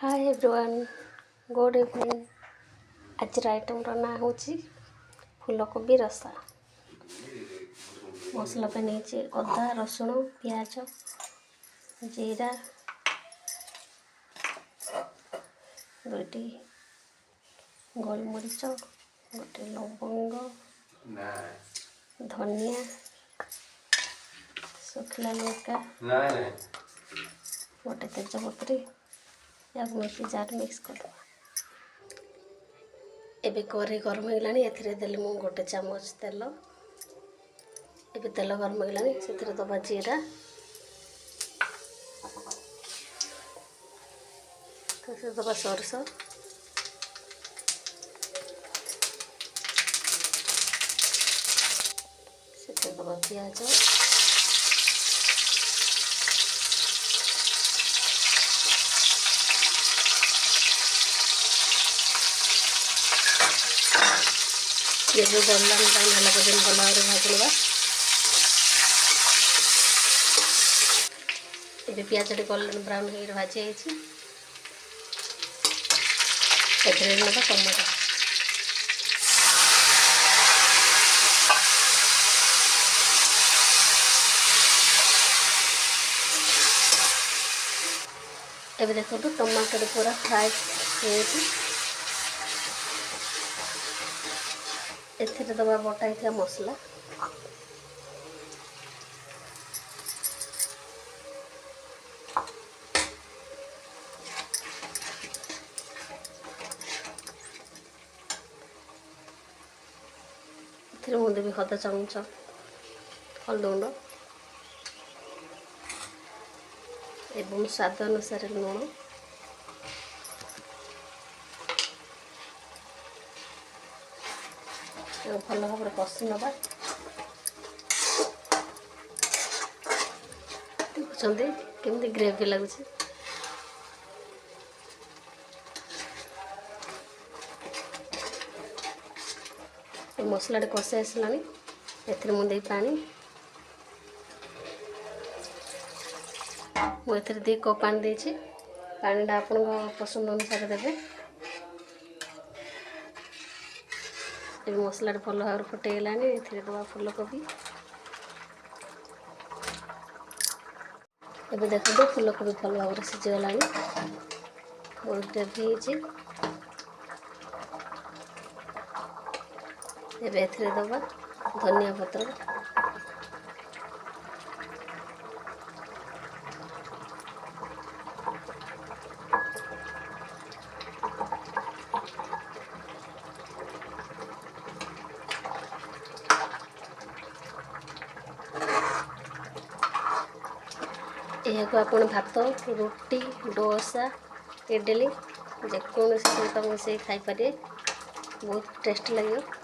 Hi everyone, good evening. आज item ना हूँ फूलकोबी रसा। मसला पे नहीं अदा रसुण पियाज जीरा गोटे गोलमरीच गोटे लवंग धनिया सुखला लंका गोटे तेजपत्री या मिक्सी जार मिक्स करदे। एबे कढ़ई गरम होगा एथिरे देली मु गोटे चामच तेल। एबे तेल गरम होगा से दबा जीरा तो दबा सरस से दबा पियाज ये जो गोल्डन ब्राउन है पर्यटन भल भाव भाजवा। ये पियाज गोल्डन ब्राउन हो भाजी ना टमाटो एबे देखो टमाटर पूरा फ्राए एथिरे दबा बटा थी मसला एथिरे मु देवी आधा चामच हल्दी गुंड एवं स्वाद अनुसार लुण भल भाव कषि नवा। देखुं केमती ग्रेवी लगुच। मसला कषि आसला मुझे पानी मुझे 2 कप पानी देछि। पानीटा आपण पसंद अनुसार देवे। मसला भल भाव फुटेगा दबा फूलकोबी। एबे देखो फूलकोबी भल भाव सीझीगला बहुत ग्रेवी एबे एथिरे दबा धनिया पत्र यह आप भात रुटी डोसा इडली जेकोसी सहित मिसे खाई पारे। बहुत टेस्ट लगे।